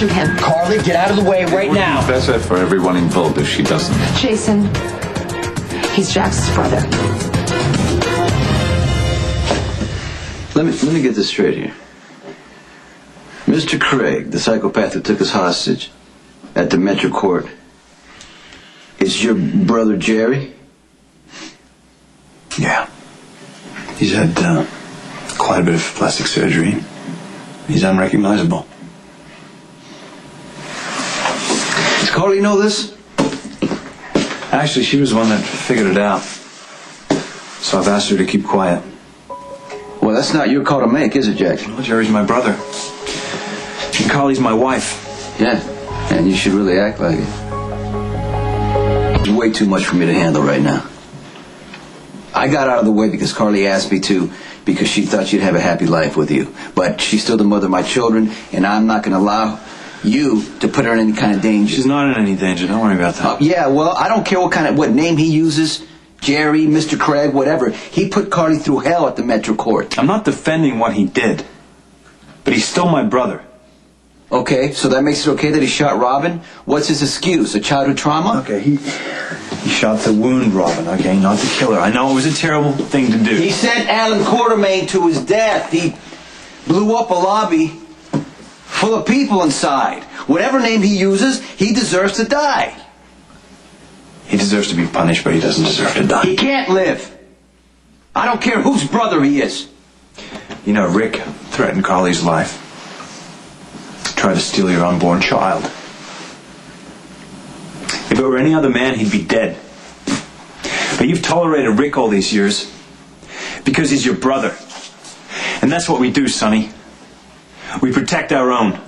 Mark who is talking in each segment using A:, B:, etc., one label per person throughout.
A: shoot him.
B: Carly, get out of the way right now.
C: It would be better for everyone involved if she doesn't.
A: Jason, he's Jax's brother.
D: Let me get this straight here. Mr. Craig, the psychopath who took us hostage at the Metro Court, is your brother Jerry?
E: Yeah. He's had quite a bit of plastic surgery. He's unrecognizable.
D: Does Carly know this?
E: Actually, she was the one that figured it out. So I've asked her to keep quiet.
D: Well, that's not your call to make, is it, Jack?
E: Well, Jerry's my brother. And Carly's my wife.
D: Yeah, and you should really act like it. It's way too much for me to handle right now. I got out of the way because Carly asked me to, because she thought she'd have a happy life with you. But she's still the mother of my children, and I'm not going to allow you to put her in any kind of danger.
E: She's not in any danger. Don't worry about that.
D: Yeah, well, I don't care what name he uses. Jerry, Mr. Craig, whatever. He put Carly through hell at the Metro Court.
E: I'm not defending what he did, but he's still my brother.
D: Okay, so that makes it okay that he shot Robin? What's his excuse? A childhood trauma?
E: Okay, he shot to wound Robin, okay, not to kill her. I know it was a terrible thing to do.
D: He sent Alan Quartermain to his death. He blew up a lobby full of people inside. Whatever name he uses, he deserves to die.
E: He deserves to be punished, but he doesn't deserve to die.
D: He can't live. I don't care whose brother he is.
E: You know, Rick threatened Carly's life. Tried to steal your unborn child. If it were any other man, he'd be dead. But you've tolerated Rick all these years because he's your brother. And that's what we do, Sonny. We protect our own.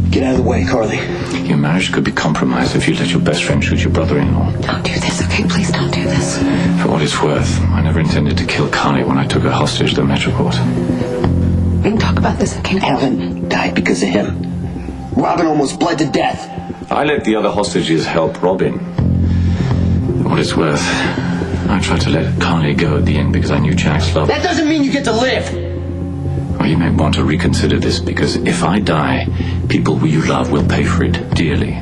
E: Get out of the way, Carly.
C: Your marriage could be compromised if you let your best friend shoot your brother-in-law.
A: Don't do this, okay? Please don't do this.
C: For what it's worth, I never intended to kill Carly when I took her hostage to the Metro Court.
A: We can talk about this, okay?
B: Alan died because of him. Robin almost bled to death.
C: I let the other hostages help Robin. For what it's worth, I tried to let Carly go at the end because I knew Jack's love.
B: That doesn't mean you get to live.
C: Well, you may want to reconsider this, because if I die, people who you love will pay for it dearly.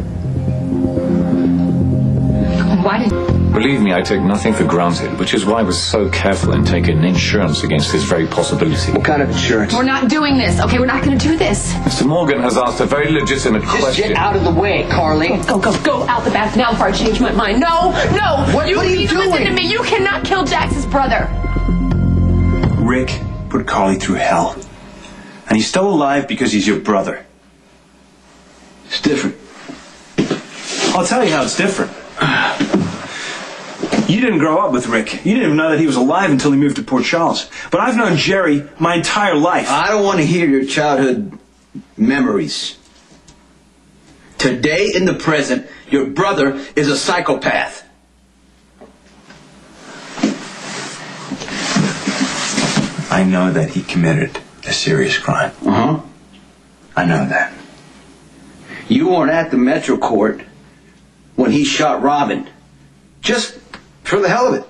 A: Why did...
C: Believe me, I take nothing for granted, which is why I was so careful in taking insurance against this very possibility.
B: What kind of insurance?
A: We're not doing this, okay? We're not going to do this.
C: Mr. Morgan has asked a very legitimate
B: Just
C: question.
B: get out of the way, Carly.
A: Go out the back now before I change my mind. No!
B: What are you
A: need to
B: doing?
A: listen to me. You cannot kill Jax's brother.
E: Rick put Carly through hell. And he's still alive because he's your brother.
D: It's different.
E: I'll tell you how it's different. You didn't grow up with Rick. You didn't even know that he was alive until he moved to Port Charles. But I've known Jerry my entire life.
D: I don't want to hear your childhood memories. Today, in the present, your brother is a psychopath.
E: I know that he committed a serious crime.
D: Uh-huh.
E: I know that.
D: You weren't at the Metro Court when he shot Robin. Just for the hell of it.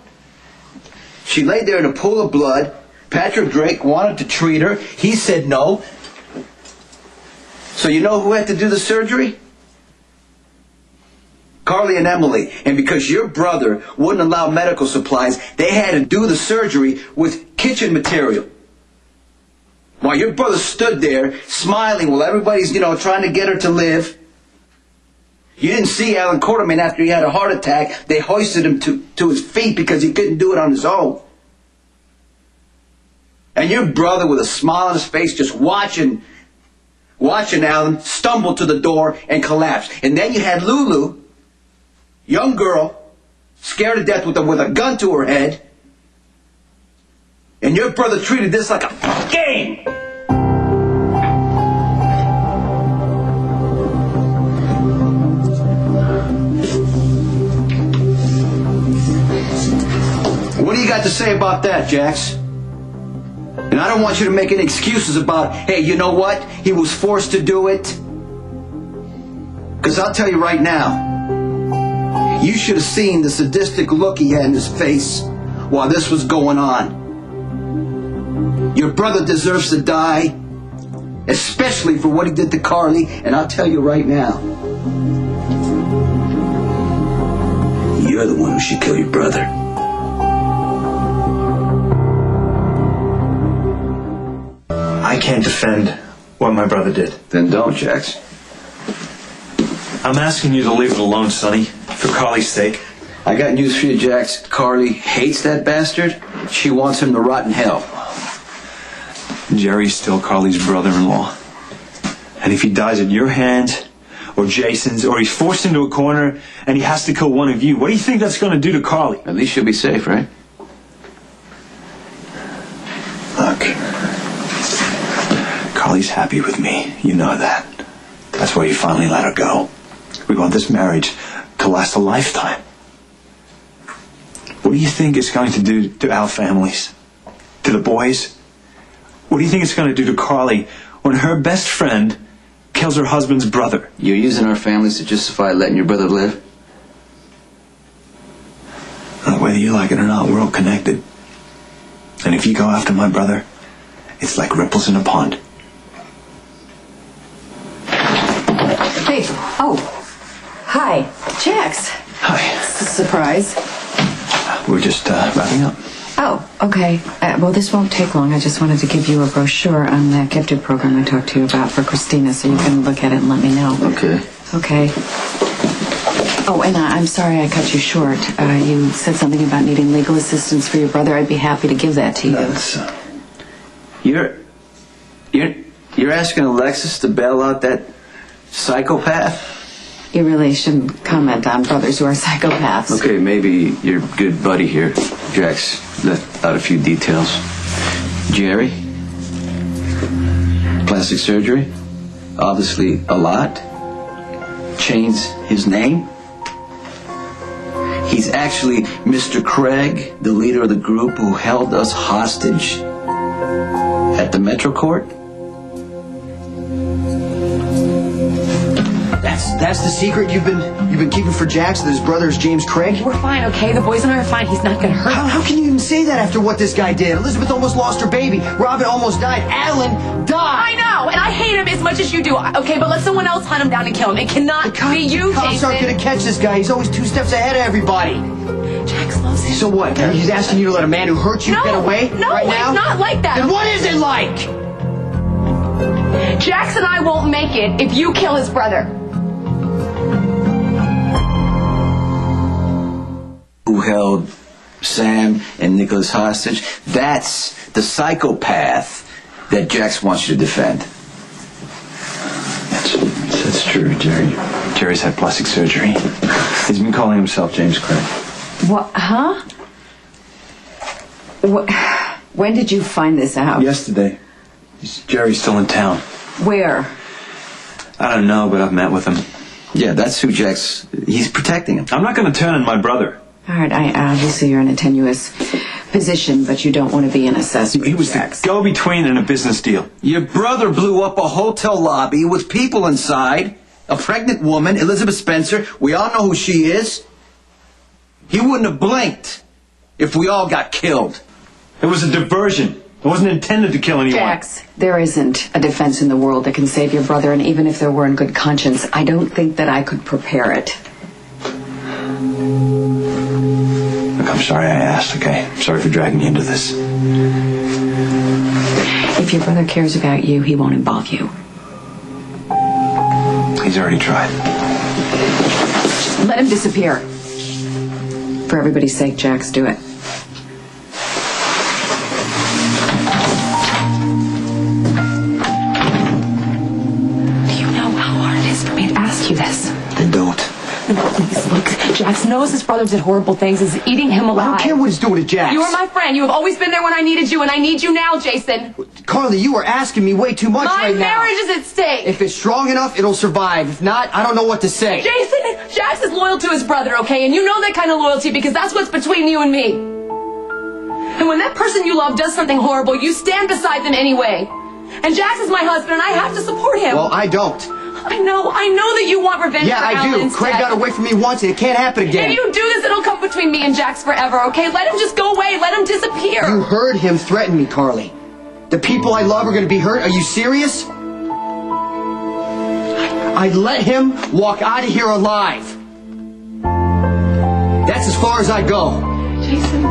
D: She laid there in a pool of blood. Patrick Drake wanted to treat her. He said no. So you know who had to do the surgery? Carly and Emily. And because your brother wouldn't allow medical supplies, they had to do the surgery with kitchen material. While your brother stood there smiling while everybody's, trying to get her to live. You didn't see Alan Quartermain after he had a heart attack. They hoisted him to his feet because he couldn't do it on his own. And your brother with a smile on his face just watching Alan stumble to the door and collapse. And then you had Lulu, young girl, scared to death with a gun to her head. And your brother treated this like a game. What do you got to say about that, Jax? And I don't want you to make any excuses about, hey, you know what? He was forced to do it. Because I'll tell you right now, you should have seen the sadistic look he had in his face while this was going on. Your brother deserves to die, especially for what he did to Carly, and I'll tell you right now, you're the one who should kill your brother.
E: I can't defend what my brother did.
D: Then don't, Jax.
E: I'm asking you to leave it alone, Sonny, for Carly's sake.
D: I got news for you, Jax. Carly hates that bastard. She wants him to rot in hell.
E: Jerry's still Carly's brother-in-law. And if he dies at your hands, or Jason's, or he's forced into a corner and he has to kill one of you, what do you think that's going to do to Carly?
D: At least she'll be safe, right?
E: Look, Carly's happy with me. You know that. That's why you finally let her go. We want this marriage to last a lifetime. What do you think it's going to do to our families? To the boys? What do you think it's going to do to Carly when her best friend kills her husband's brother?
D: You're using our families to justify letting your brother live?
E: Whether you like it or not, we're all connected. And if you go after my brother, it's like ripples in a pond.
F: Hey, oh, hi, Jax.
E: Hi.
F: Surprise.
E: We're just wrapping up.
F: Oh, okay. Well, this won't take long. I just wanted to give you a brochure on that gifted program I talked to you about for Christina, so you can look at it and let me know.
D: Okay.
F: Okay. Oh, and I'm sorry I cut you short. You said something about needing legal assistance for your brother. I'd be happy to give that to you.
E: That's,
D: You're asking Alexis to bail out that psychopath?
F: You really shouldn't comment on brothers who are psychopaths.
D: Okay, maybe your good buddy here, Jax, left out a few details. Jerry? Plastic surgery? Obviously a lot. Changed his name. He's actually Mr. Craig, the leader of the group who held us hostage at the Metro Court.
B: That's the secret you've been keeping for Jax, that his brother is James Craig?
A: We're fine, okay? The boys and I are fine. He's not gonna hurt us.
B: How can you even say that after what this guy did? Elizabeth almost lost her baby. Robin almost died. Alan died.
A: I know, and I hate him as much as you do. Okay, but let someone else hunt him down and kill him. It cannot be you,
B: The cops
A: Jason.
B: aren't going to catch this guy. He's always 2 steps ahead of everybody.
A: Jax loves him.
B: So what? He's asking you to let a man who hurt you
A: No,
B: get away
A: no,
B: right now?
A: it's not like that.
B: Then what is it like?
A: Jax and I won't make it if you kill his brother.
D: Who held Sam and Nicholas hostage? That's the psychopath that Jax wants you to defend.
E: That's true, Jerry. Jerry's had plastic surgery. He's been calling himself James Craig.
F: What? Huh? What? When did you find this out?
E: Yesterday. Jerry's still in town.
F: Where?
E: I don't know, but I've met with him.
D: Yeah, that's who Jax... He's protecting him.
E: I'm not going to turn on my brother.
F: All right, obviously you're in a tenuous position, but you don't want to be an accessory.
E: He was the
F: Jax.
E: go-between in a business deal.
D: Your brother blew up a hotel lobby with people inside. A pregnant woman, Elizabeth Spencer. We all know who she is. He wouldn't have blinked if we all got killed.
E: It was a diversion. It wasn't intended to kill anyone.
F: Jax, there isn't a defense in the world that can save your brother, and even if there were in good conscience, I don't think that I could prepare it.
E: Look, I'm sorry I asked, okay? I'm sorry for dragging you into this.
F: If your brother cares about you, he won't involve you.
E: He's already tried.
F: Let him disappear. For everybody's sake, Jax, do it.
A: Do you know how hard it is for me to ask you this?
D: Then don't.
A: Please, look. Jax knows his brother did horrible things, is eating him alive.
B: I don't care what he's doing to Jax.
A: You were my friend. You have always been there when I needed you, and I need you now, Jason.
B: Carly, you are asking me way too much
A: My
B: right now.
A: marriage is at stake.
B: If it's strong enough, it'll survive. If not, I don't know what to say.
A: Jason, Jax is loyal to his brother, okay? And you know that kind of loyalty because that's what's between you and me. And when that person you love does something horrible, you stand beside them anyway. And Jax is my husband, and I have to support him.
B: Well, I don't.
A: I know that you want revenge
B: Yeah,
A: for
B: I do.
A: Alan's
B: Craig
A: death.
B: got away from me once, and it can't happen again.
A: If you do this, it'll come between me and Jax forever, okay? Let him just go away. Let him disappear.
B: You heard him threaten me, Carly. The people I love are going to be hurt. Are you serious? I'd let him walk out of here alive. That's as far as I go.
F: Jason.